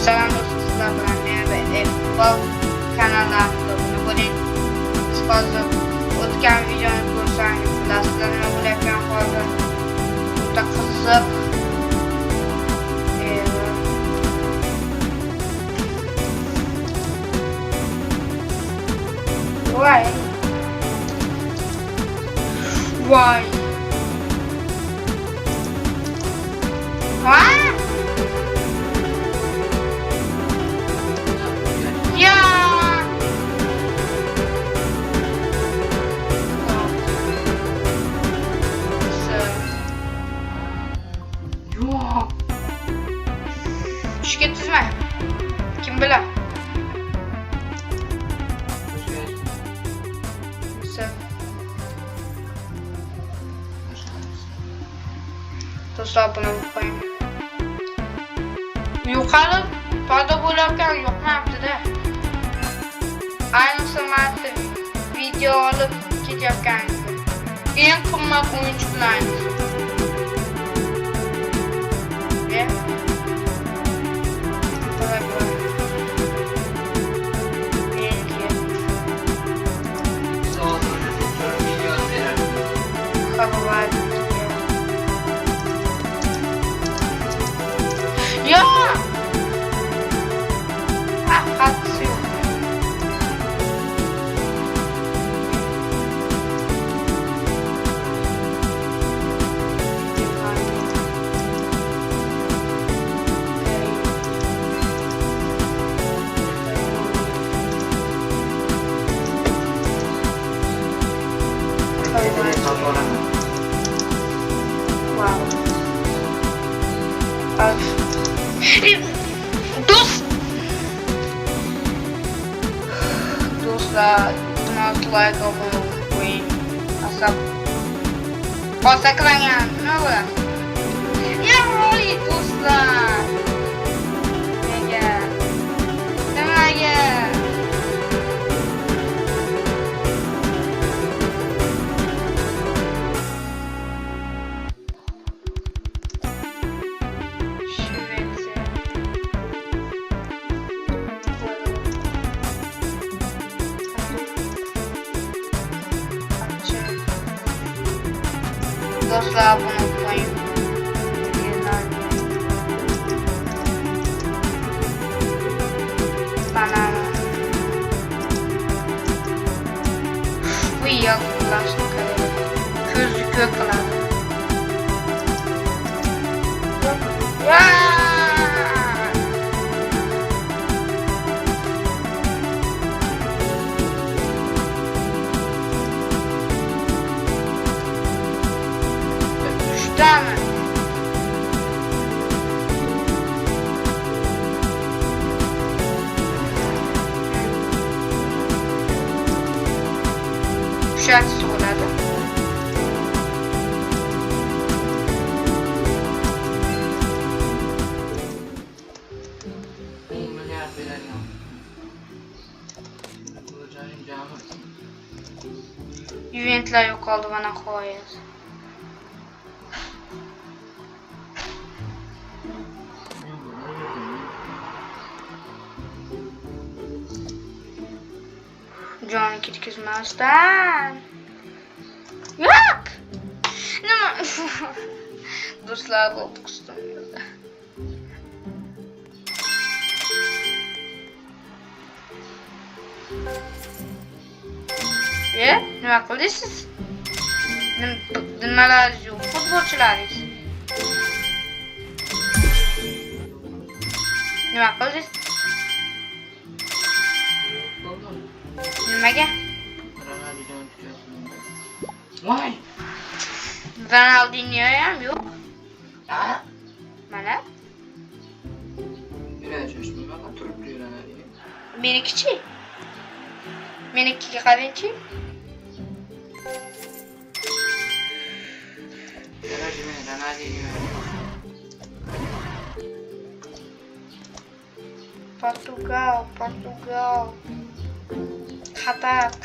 Selam dostum, sizler ben ve futbol kanallarında bunu görün. Fazla o'tgan videoni ko'rsangiz bilasizlar nima bo'layotgan hozir. Juda qiziq. Why? Ishga tuzma. Kim bilan? Do'stlar buni qo'ying. Yuqori paydo bo'layotgan yoqmayapti-da. Ayniqsa mana video olib ketayotgan eng qimmat o'yinchi bilan. Ya! Hakkı yok. Wow. Dostlar, like abone olmayı, saklangan, ne olur? Ya hayır dostlar. Nega? Dostlar bunu koyun. Bana bu yaklaştık. Gözü kök kıladı. Tamam. Şartsız oladı. Eventler yok oldu bana koyuyoruz. John ketkizmasdan. Yo'q. Nima? Do'stlar bo'ldi qistim. Nima qildingiz? Nimalar yo'q? Futbolchilaringiz. Nima qildingiz? Nimaga? Voy. Ronaldinho ham yo'q. Mana. Menikichi? Menikiga qarangchi. Portugal.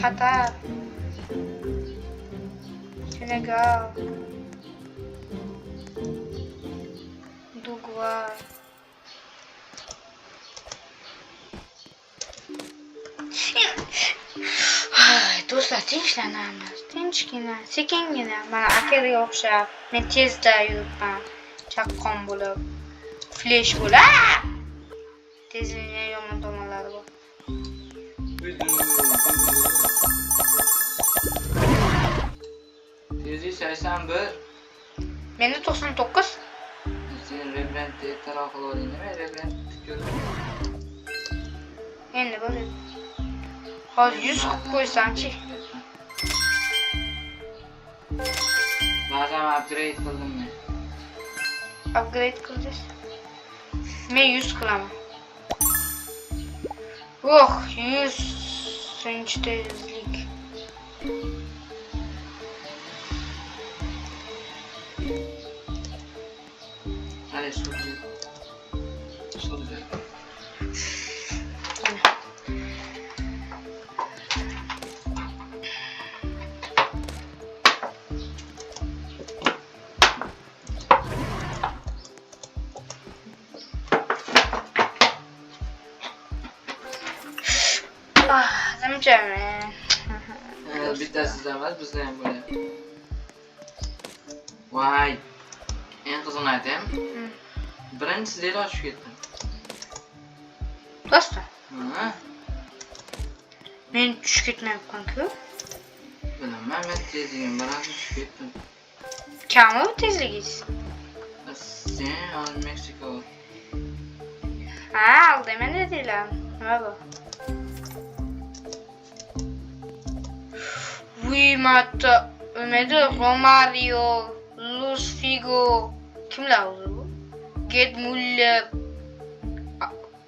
Qatar. Senegal. Uruguay. tinchlanamiz, tinchgina, sekingina. Mana akaga o'xshab, men tezda yuribman. Chaqqon bo'lib, flash bo'lib. Tezlikning yomon tomonlari bor. Tezlik 81. Menda 99. Sen Rembrandt tara qilavering, nima Rembrandt ko'rdim. Endi bo'ladi. Hozir 100 qilib qo'ysam-chi. Ba'zan upgrade qildim men. Upgrade qildik. Men 100 qilaman. Oh, 100 tezlik. Hadi suddi. Zamchami. Bittasiz emas, bizda ham bo'lyapti. Voy. Eng qizig'ini aytayim. Birinchi zeli ochib ketdim. Rostmi? Ha. Men tushib ketmayapman-ku. Bilaman, men tezligim bilan tushib ketdim. Kammi tezligingiz? Sen Meksiko. Ha, aldayman dedilar. Nima bu? Mata, neydi? Romario, Luis Figo, kimler oldu bu? Gerd Müller,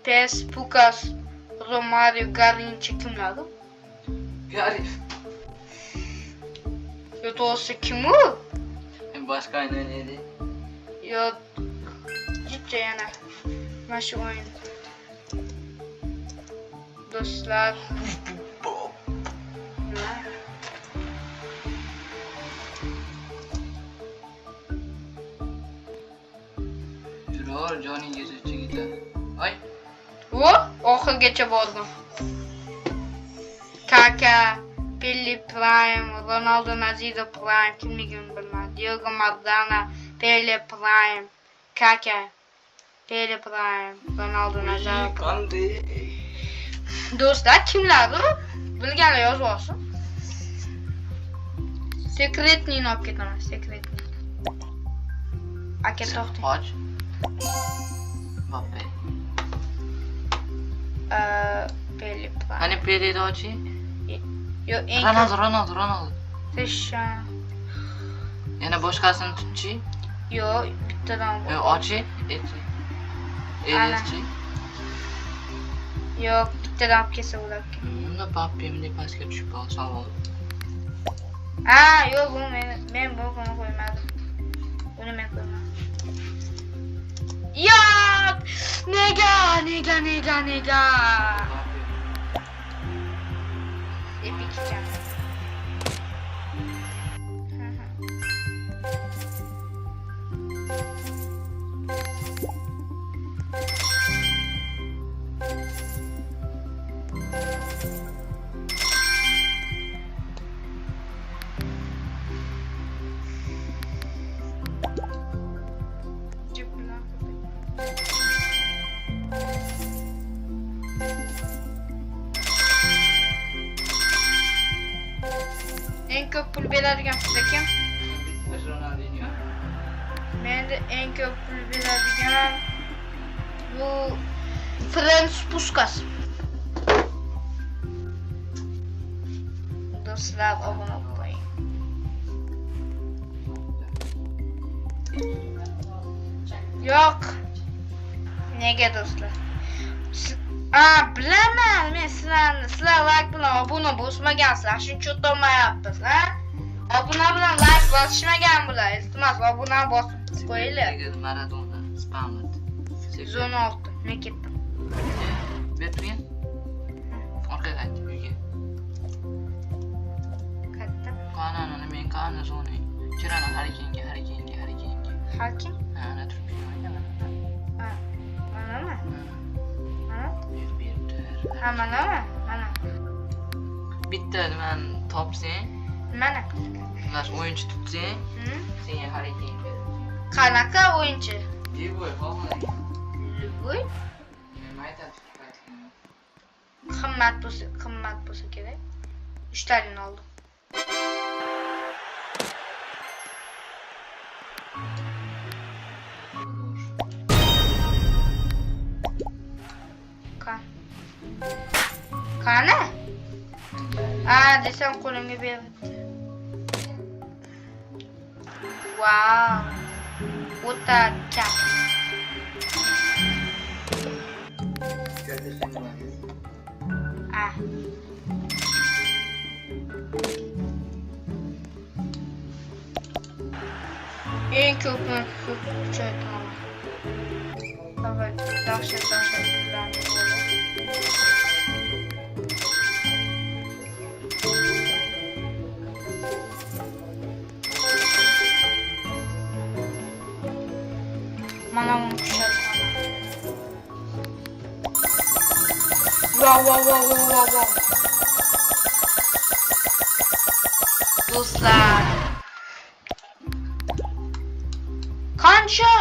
Pes, Pukas, Romario, Garrincha kimlerdi? Gari. Yo doğrusu kim o? Başka ne neydi? Yo ciddi yana. Maşı oyun. Dostlar. Johnny gitti. Ay. Bu oxirgacha bordim. Kaka, Pelé Prime, Ronaldo Nazario Prime, kimligini bilmadim. Diego Maradona, Pelé Prime, Kaka, Pelé Prime, Ronaldo Nazario Prime. Do'stlar, kimlardir? Bilganlar yozib olsin. Sekretni olib ketaman, sekretni. Aka to'xting. Och. Mbappe. Pelé Prime. Hani Pele'de ochi? Yo, Ronaldo. Tesha. Yana boshqasini tutchi? Yo, bittadan bor. Yo, ochi, Elchi. Yo'q, bittadan olib kelsa bo'lardi. Unda Mbappemni pastga tushib qolsa savol. Yo'q, bu men buni qo'ymadim. Buni men qo'ymadim. Yo'q! Nega? Epic ekan. En ko'p pul beradigan kim? Ronaldinho. Menda en ko'p pul beradigan bu Franz Puskas. Do'stlar, obuna bo'ling. Yo'q. Nega do'stlar? Bilaman, men sizlar like bilan obuna bosmagansiz, shuncha o'tolmayapmiz, Obuna bilan like bosishmagan bular. Iltimos, obuna bosib qo'yinglar. Maradona spamladi. 116. Men ketdim. Betrin. Orqaga qayt uyga. Qaytdim. Qanani men qani zoni. Kirani harakenga. Hakim? Ana turibdi. Manami? Bir. Manami? Mana. bitta nimani topsang, Nimani? mana shu o'yinchi tutsang, senga harakang beradi. Qanaqa o'yinchi? Любой xohlang. Voy, Nima aytadi tutmaydi. qimmat bo'lsa kerak. 3 taning oldim. Qani? Desam qo'limga beribdi. Wow. O'ta katta. Eng ko'p kuchaytiraman. Davay, dahshat pullarni bo'lib. Mana uni kuchaytiraman. Wow. Do'stlar. Qancha?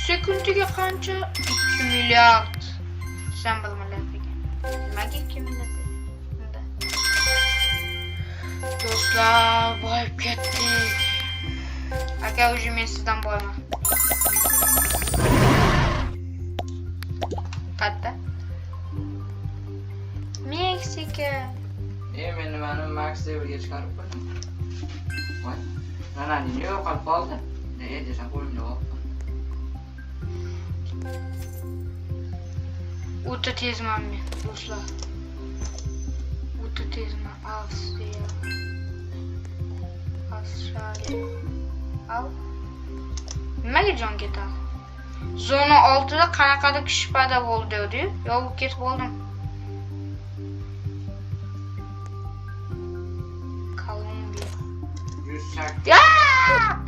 Sekundiga qancha? 2 milliard. Sen 1 milliard ekan. Nimaga 2 milliard ekan? Do'stlar, boyib ketdik. Aka, уже men sizdan boyman. Qayerda? Meksika. Men nimani Max Leverga chiqarib qo'ydim. Voy. Mana nima yo'qolib qoldi? Desam qo'limda oldim. O'ta tezman men, do'stlar. O'ta tezman. Avstriya. Nimaga jon ketadi? Zona 6da qanaqadir kishi paydo bo'ldi dedi-yu. Yo'q, ketib oldim. Kolumbiya. 108. Yak!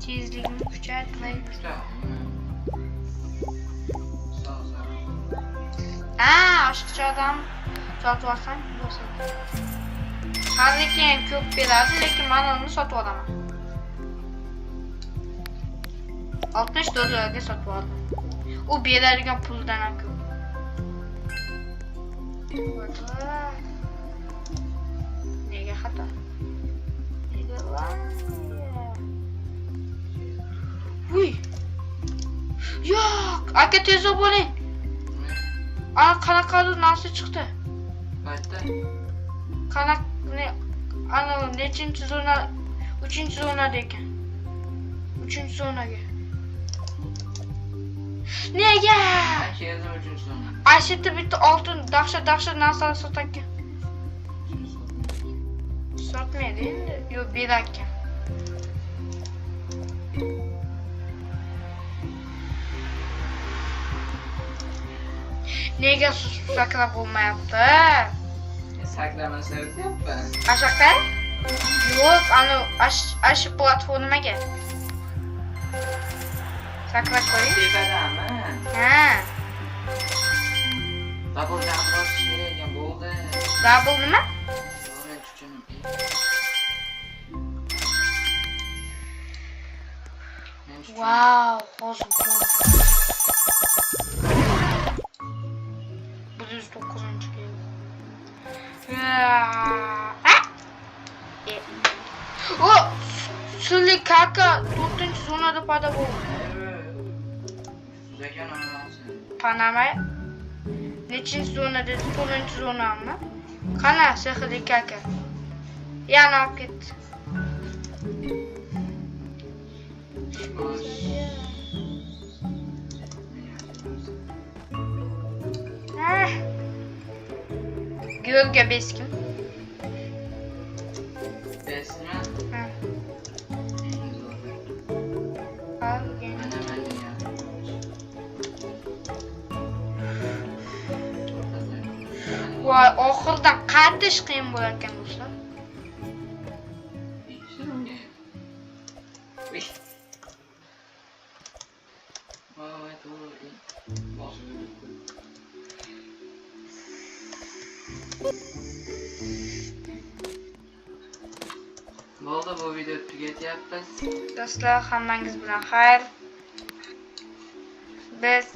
Tezlikni kuchaytirmaymiz. Oshiqcha odam sotib olsam bo'lsa. Halikin ko'p beradi, lekin men uni sotib olaman. 60 dollarga sotib oldim. U beradigan puldan ham ko'p. Nega xato? Uy. Yo'q, aka tezroq bo'ling. Qanaqadir narsa chiqdi. Qayerda? Ana nechinchi zona? 3-zonada ekan. 3-zonaga. Nega? Keldim 3-zona. Ashita bitta oltin dahshat narsalar sotarkan. Sotmaydi endi. Yo'q, berarkan. Nega sakrab bo'lmayapti? Sakramani sevyapman. Ashaqqa? Yo'q, ana ash platformaga. Sakrab qo'ying. Tepadami? Ha. Double jump bosish kerak ekan, bo'ldi. Double nima? Men tushundim. Wow, hozir bu. 109-chi keldi. O, suli kaka 4-zonada paydo bo'ldi. Ekan onasi. Panama nechinchi zonada? 4-zonami? Qana sehrli kaka. Yana olib ketdi. Gölge beskim. Besmi? Ha. Voy, oxirdan qaytish qiyin bo'lar ekan do'stlar. Bo'ldi, bu video tugatyapmiz. Do'stlar, hammangiz bilan xayr. Biz